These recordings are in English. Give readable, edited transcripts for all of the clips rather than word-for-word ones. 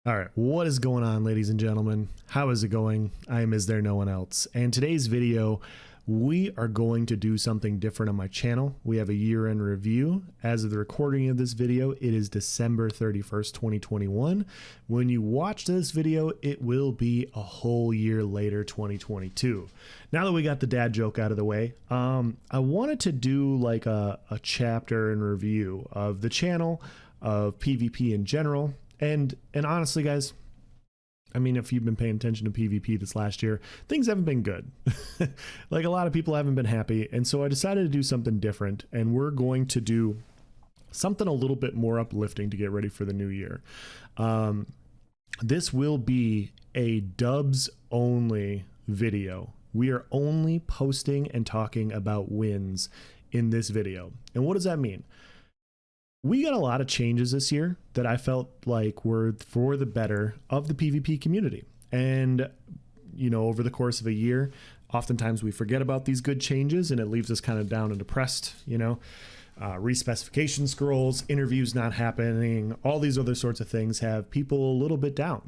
All right, what is going on, ladies and gentlemen? How is it going? I am Is There No One Else? And today's video, we are going to do something different on my channel. We have a year-end review. As of the recording of this video, it is December 31st, 2021. When you watch this video, it will be a whole year later, 2022. Now that we got the dad joke out of the way, I wanted to do like a chapter and review of the channel, of PvP in general. And honestly, guys, I mean, if you've been paying attention to PvP this last year, things haven't been good. Like, a lot of people haven't been happy. And so I decided to do something different, and we're going to do something a little bit more uplifting to get ready for the new year. This will be a dubs only video. We are only posting and talking about wins in this video. And what does that mean? We got a lot of changes this year that I felt like were for the better of the PvP community. And, you know, over the course of a year, oftentimes we forget about these good changes and it leaves us kind of down and depressed, you know. Respecification scrolls, interviews not happening, all these other sorts of things have people a little bit down.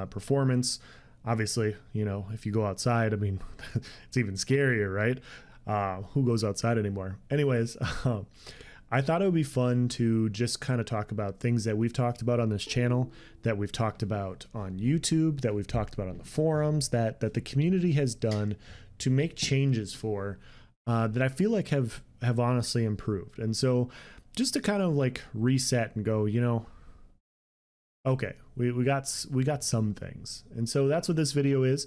Performance, obviously, you know, if you go outside, I mean, it's even scarier, right? Who goes outside anymore? Anyways, I thought it would be fun to just kind of talk about things that we've talked about on this channel, that we've talked about on YouTube, that we've talked about on the forums, that the community has done to make changes for that I feel like have honestly improved. And so just to kind of like reset and go, you know, okay, we got some things. And so that's what this video is.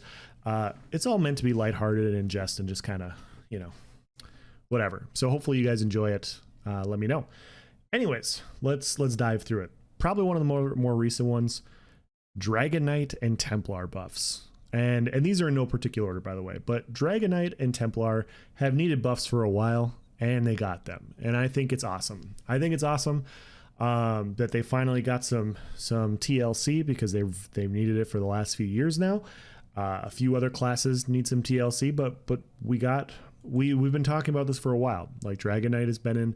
It's all meant to be lighthearted and jest and just kind of, you know, whatever. So hopefully you guys enjoy it. Let me know. Anyways, let's dive through it. Probably one of the more recent ones, Dragon Knight and Templar buffs. And these are in no particular order, by the way, but Dragon Knight and Templar have needed buffs for a while and they got them. And I think it's awesome. I think it's awesome that they finally got some TLC because they've needed it for the last few years now. A few other classes need some TLC, but we've been talking about this for a while. Like, Dragon Knight has been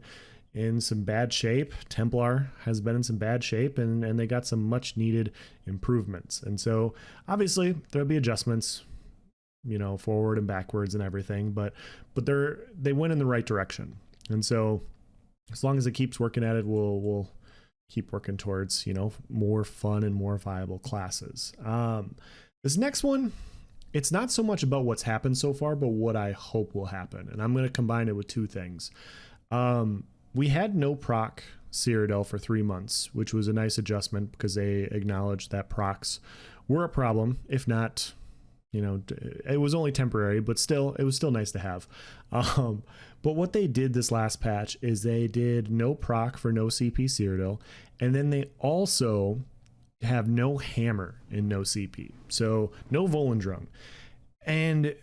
in some bad shape. Templar has been in some bad shape, and they got some much needed improvements. And so obviously there'll be adjustments, you know, forward and backwards and everything, but they went in the right direction. And so as long as it keeps working at it, we'll keep working towards, you know, more fun and more viable classes. This next one, it's not so much about what's happened so far, but what I hope will happen. And I'm going to combine it with two things. We had no Proc Cyrodiil for 3 months, which was a nice adjustment because they acknowledged that procs were a problem. If not, you know, it was only temporary, but still, it was still nice to have. But what they did this last patch is they did no proc for no CP Cyrodiil. And then they also have no hammer in no CP, so no Volendrung. And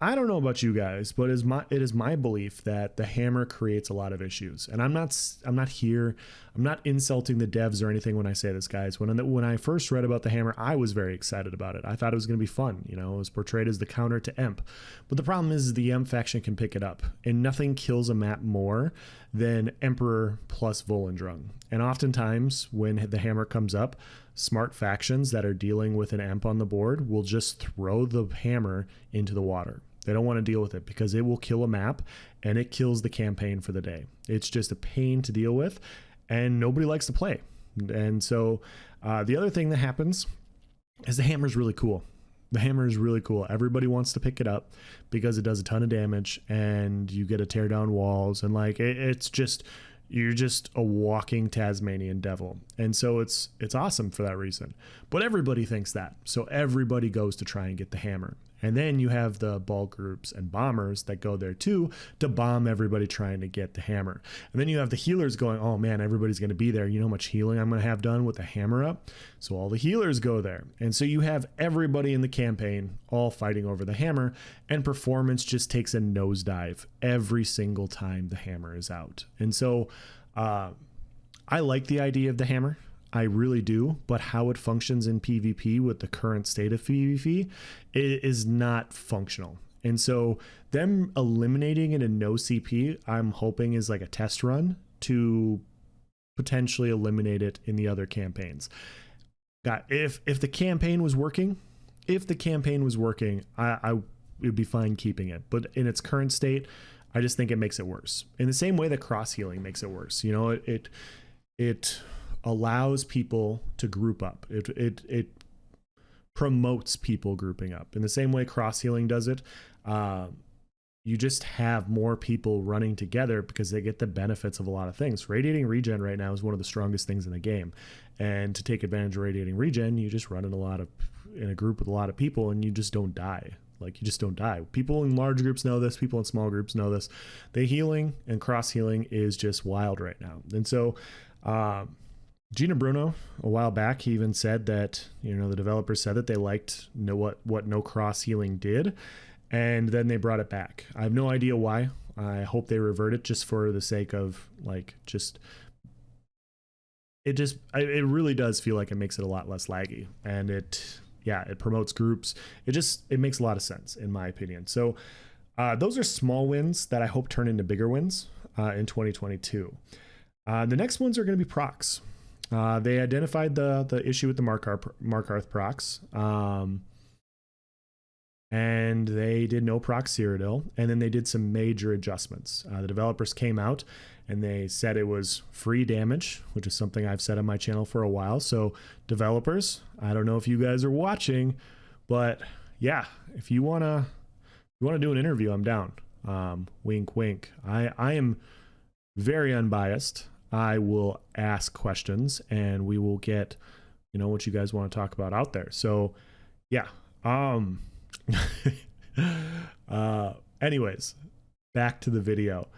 I don't know about you guys, but it is my belief that the hammer creates a lot of issues. And I'm not insulting the devs or anything when I say this, guys. When I first read about the hammer, I was very excited about it. I thought it was going to be fun. You know, it was portrayed as the counter to Emp. But the problem is the Emp faction can pick it up, and nothing kills a map more than Emperor plus Volendrung. And oftentimes when the hammer comes up, smart factions that are dealing with an Emp on the board will just throw the hammer into the water. They don't want to deal with it because it will kill a map and it kills the campaign for the day. It's just a pain to deal with and nobody likes to play. And so the other thing that happens is the hammer is really cool. The hammer is really cool. Everybody wants to pick it up because it does a ton of damage and you get to tear down walls, and like it's just, you're just a walking Tasmanian devil. And so it's awesome for that reason. But everybody thinks that. So everybody goes to try and get the hammer. And then you have the ball groups and bombers that go there too to bomb everybody trying to get the hammer. And then you have the healers going, oh man, everybody's going to be there. You know how much healing I'm going to have done with the hammer up? So all the healers go there. And so you have everybody in the campaign all fighting over the hammer, and performance just takes a nosedive every single time the hammer is out. And so I like the idea of the hammer. I really do, but how it functions in PvP with the current state of PvP, it is not functional. And so them eliminating it in no CP, I'm hoping is like a test run to potentially eliminate it in the other campaigns. God, if the campaign was working, I would be fine keeping it. But in its current state, I just think it makes it worse. In the same way that cross healing makes it worse. You know, it allows people to group up. It promotes people grouping up in the same way cross healing does it. You just have more people running together because they get the benefits of a lot of things. Radiating regen right now is one of the strongest things in the game. And to take advantage of radiating regen, you just run in a group with a lot of people and you just don't die. Like, you just don't die. People in large groups know this. People in small groups know this. The healing and cross healing is just wild right now. And so, Gina Bruno, a while back, he even said that, you know, the developers said that they liked what no cross healing did. And then they brought it back. I have no idea why. I hope they revert it just for the sake of like, it really does feel like it makes it a lot less laggy, and it promotes groups. It makes a lot of sense in my opinion. So those are small wins that I hope turn into bigger wins in 2022. The next ones are going to be procs. They identified the issue with the Markarth procs. And they did no proc Cyrodiil, and then they did some major adjustments. The developers came out and they said it was free damage, which is something I've said on my channel for a while. So developers, I don't know if you guys are watching, but yeah, if you wanna do an interview, I'm down. Wink, wink. I am very unbiased. I will ask questions and we will get, you know, what you guys want to talk about out there. So yeah. Anyways, back to the video.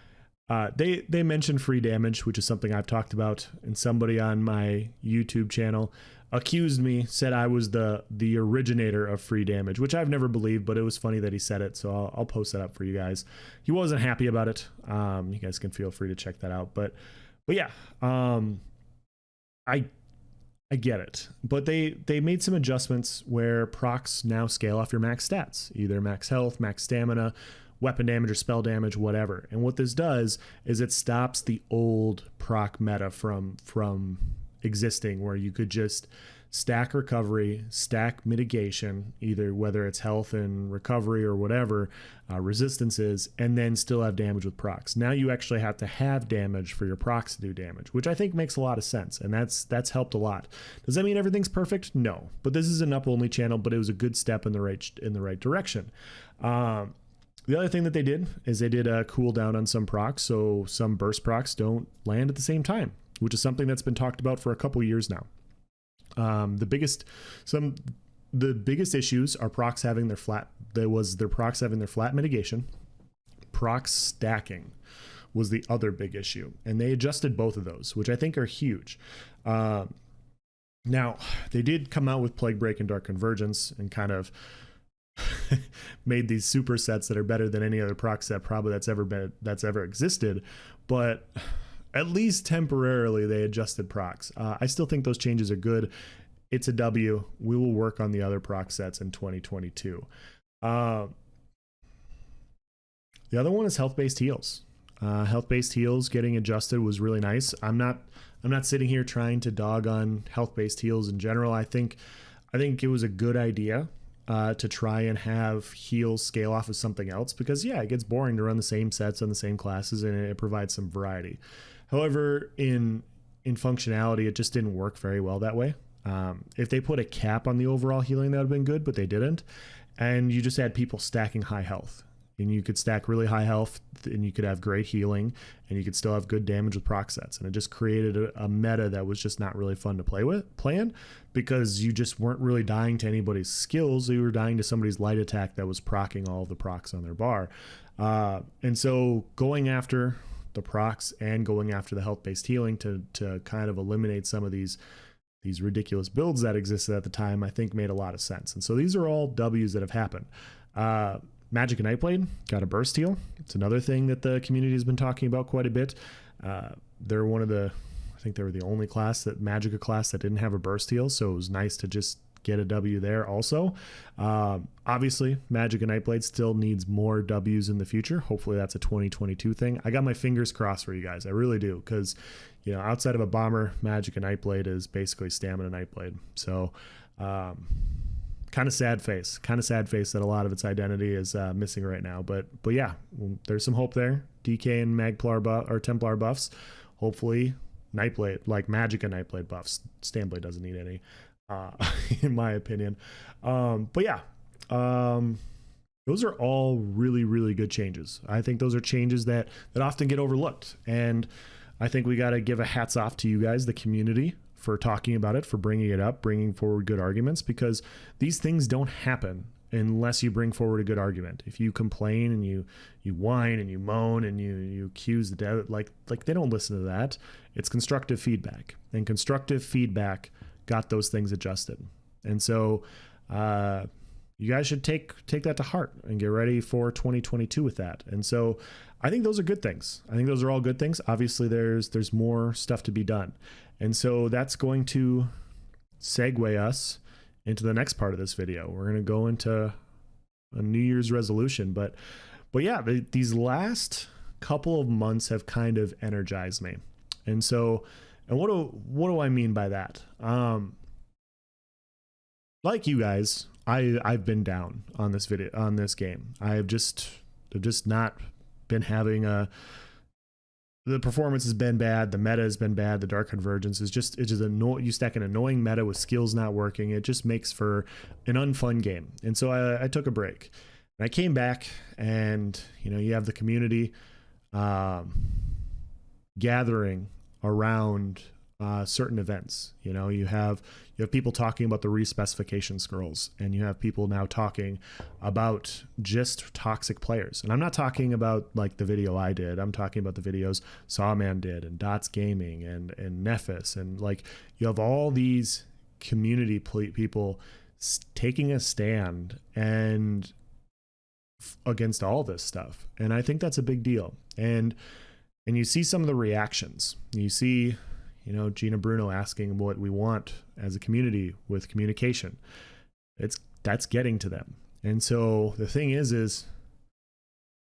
They mentioned free damage, which is something I've talked about, and somebody on my YouTube channel accused me, said I was the originator of free damage, which I've never believed, but it was funny that he said it, so I'll post that up for you guys. He wasn't happy about it. You guys can feel free to check that out, but yeah, I get it, but they made some adjustments where procs now scale off your max stats, either max health, max stamina, weapon damage, or spell damage, whatever. And what this does is it stops the old proc meta from existing, where you could just stack recovery, stack mitigation, either whether it's health and recovery or whatever resistances, and then still have damage with procs. Now you actually have to have damage for your procs to do damage, which I think makes a lot of sense, and that's helped a lot. Does that mean everything's perfect? No, but this is an up only channel, but it was a good step in the right direction. The other thing that they did is they did a cooldown on some procs, so some burst procs don't land at the same time, which is something that's been talked about for a couple years now. The biggest issues are procs having their flat. Their procs having their flat mitigation. Proc stacking was the other big issue, and they adjusted both of those, which I think are huge. Now they did come out with Plague Break and Dark Convergence and kind of made these supersets that are better than any other proc set probably that's ever existed, but at least temporarily they adjusted procs. I still think those changes are good. It's a W. We will work on the other proc sets in 2022. The other one is health-based heals. Health-based heals getting adjusted was really nice. I'm not sitting here trying to dog on health-based heals in general. I think it was a good idea to try and have heals scale off of something else, because yeah, it gets boring to run the same sets on the same classes, and it provides some variety. However, in functionality, it just didn't work very well that way. If they put a cap on the overall healing, that would have been good, but they didn't. And you just had people stacking high health. And you could stack really high health, and you could have great healing, and you could still have good damage with proc sets. And it just created a meta that was just not really fun to play in, because you just weren't really dying to anybody's skills. You were dying to somebody's light attack that was proccing all of the procs on their bar. And so going after the procs and going after the health-based healing to kind of eliminate some of these ridiculous builds that existed at the time, I think made a lot of sense. And so these are all W's that have happened. Magic and Nightblade got a burst heal. It's another thing that the community has been talking about quite a bit. They're one of the, I think they were the only class, Magicka class, that didn't have a burst heal, so it was nice to just get a W there also. Obviously, Magic and Nightblade still needs more Ws in the future. Hopefully that's a 2022 thing. I got my fingers crossed for you guys. I really do, because, you know, outside of a Bomber, Magic and Nightblade is basically Stamina Nightblade. So kind of sad face that a lot of its identity is missing right now. But yeah, there's some hope there. DK and Magplar or Templar buffs. Hopefully Nightblade, like Magic and Nightblade buffs. Stanblade doesn't need any, in my opinion. But yeah, those are all really, really good changes. I think those are changes that often get overlooked. And I think we got to give a hats off to you guys, the community, for talking about it, for bringing it up, bringing forward good arguments, because these things don't happen unless you bring forward a good argument. If you complain and you whine and you moan and you accuse the dev, like they don't listen to that. It's constructive feedback, and constructive feedback got those things adjusted. And so you guys should take that to heart and get ready for 2022 with that. And so I think those are good things. I think those are all good things. Obviously there's more stuff to be done. And so that's going to segue us into the next part of this video. We're going to go into a New Year's resolution, but yeah, these last couple of months have kind of energized me. And so, and what do I mean by that? Like you guys, I've been down on this game. I've just not been having the performance has been bad. The meta has been bad. The Dark Convergence is just you stack an annoying meta with skills not working. It just makes for an unfun game. And so I took a break, and I came back, and you know, you have the community gathering around certain events. You know, you have people talking about the respecification scrolls, and you have people now talking about just toxic players. And I'm not talking about like the video I did. I'm talking about the videos Sawman did, and Dots Gaming, and Nephis, and like you have all these community people taking a stand and against all this stuff. And I think that's a big deal. And you see some of the reactions. You see, you know, Gina Bruno asking what we want as a community with communication. That's getting to them. And so the thing is,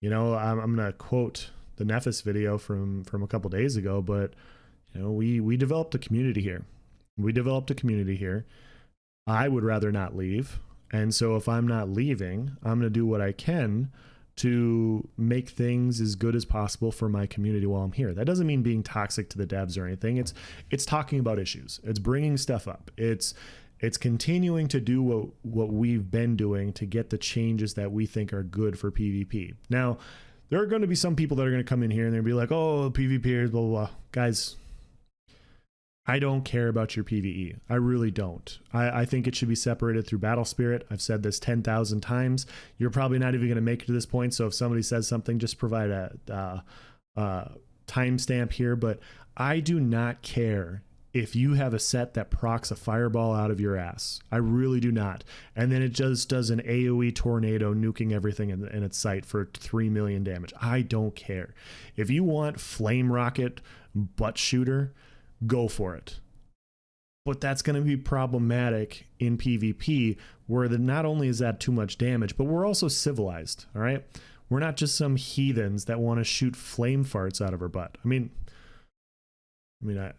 you know, I'm going to quote the Nephis video from a couple days ago, but you know, we developed a community here. I would rather not leave. And so if I'm not leaving, I'm going to do what I can to make things as good as possible for my community while I'm here. That doesn't mean being toxic to the devs or anything. It's talking about issues. It's bringing stuff up. It's continuing to do what we've been doing to get the changes that we think are good for PvP. Now, there are going to be some people that are going to come in here and they'll be like, oh, PvPers, blah, blah, blah. Guys, I don't care about your PvE. I really don't. I think it should be separated through battle spirit. I've said this 10,000 times. You're probably not even going to make it to this point. So if somebody says something, just provide a timestamp here. But I do not care if you have a set that procs a fireball out of your ass. I really do not. And then it just does an AoE tornado nuking everything in its sight for 3 million damage. I don't care. If you want flame rocket butt shooter, go for it. But that's going to be problematic in PvP, where not only is that too much damage, but we're also civilized. All right, we're not just some heathens that want to shoot flame farts out of our butt. I mean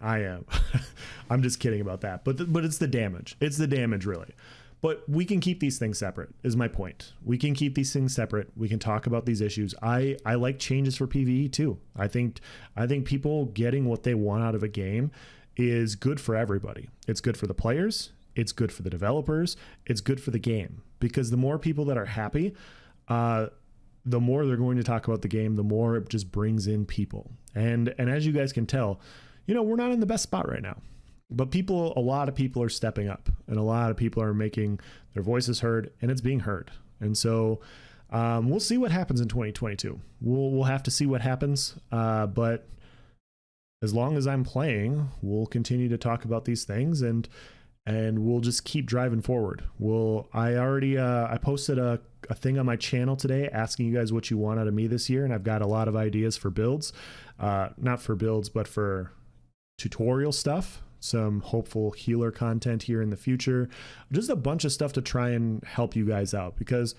I am. I'm just kidding about that. But it's the damage. It's the damage, really. But we can keep these things separate, is my point. We can keep these things separate. We can talk about these issues. I like changes for PvE too. I think people getting what they want out of a game is good for everybody. It's good for the players. It's good for the developers. It's good for the game, because the more people that are happy, the more they're going to talk about the game, the more it just brings in people. And as you guys can tell, you know, we're not in the best spot right now. But a lot of people are stepping up, and a lot of people are making their voices heard, and it's being heard. And so we'll see what happens in 2022. We'll have to see what happens. But as long as I'm playing, we'll continue to talk about these things, and we'll just keep driving forward. I posted a thing on my channel today asking you guys what you want out of me this year, and I've got a lot of ideas for builds, not for builds, but for tutorial stuff some hopeful healer content here in the future, just a bunch of stuff to try and help you guys out, because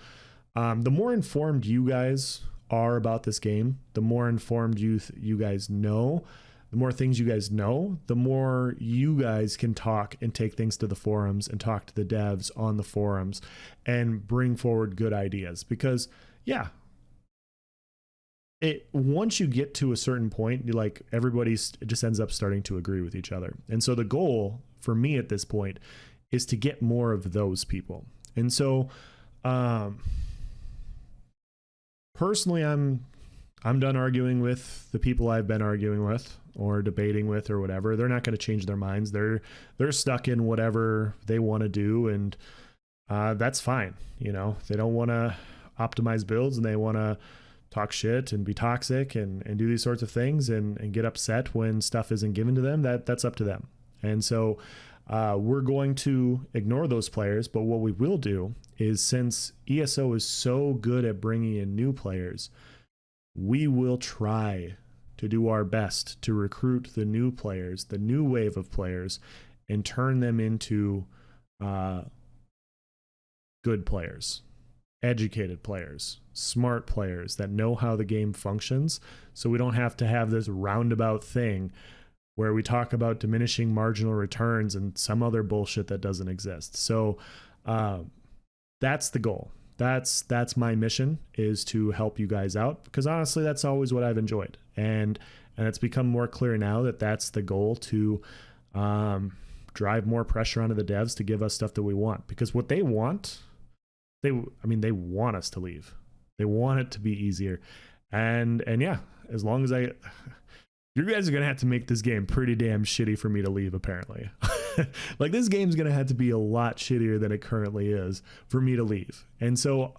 the more informed you guys are about this game, the more informed you guys know, the more things you guys know, the more you guys can talk and take things to the forums and talk to the devs on the forums and bring forward good ideas. Because yeah, once you get to a certain point, you like everybody just ends up starting to agree with each other. And so the goal for me at this point is to get more of those people. And so personally, I'm done arguing with the people I've been arguing with or debating with or whatever. They're not going to change their minds. They're stuck in whatever they want to do, and that's fine. You know, they don't want to optimize builds and they want to talk shit and be toxic and do these sorts of things and get upset when stuff isn't given to them. That's up to them. And so we're going to ignore those players, but what we will do is, since ESO is so good at bringing in new players, we will try to do our best to recruit the new players, the new wave of players, and turn them into good players, educated players, smart players that know how the game functions. So we don't have to have this roundabout thing where we talk about diminishing marginal returns and some other bullshit that doesn't exist. So that's the goal. That's my mission, is to help you guys out, because honestly, that's always what I've enjoyed. And it's become more clear now that that's the goal, to drive more pressure onto the devs to give us stuff that we want, because what they want, they want us to leave. They want it to be easier. And yeah, as long as you guys are going to have to make this game pretty damn shitty for me to leave, apparently. Like, this game's going to have to be a lot shittier than it currently is for me to leave. And so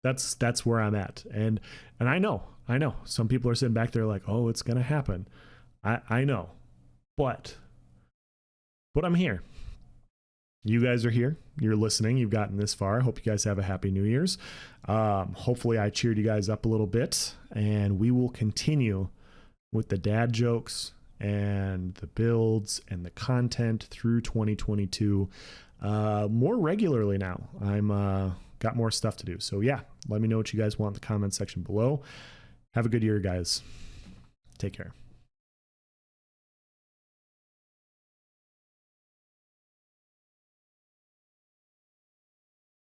that's where I'm at. And I know some people are sitting back there like, oh, it's going to happen. I know, but I'm here. You guys are here. You're listening. You've gotten this far. I hope you guys have a happy New Year's. Hopefully I cheered you guys up a little bit, and we will continue with the dad jokes and the builds and the content through 2022 more regularly now. I'm got more stuff to do. So yeah, let me know what you guys want in the comment section below. Have a good year, guys. Take care.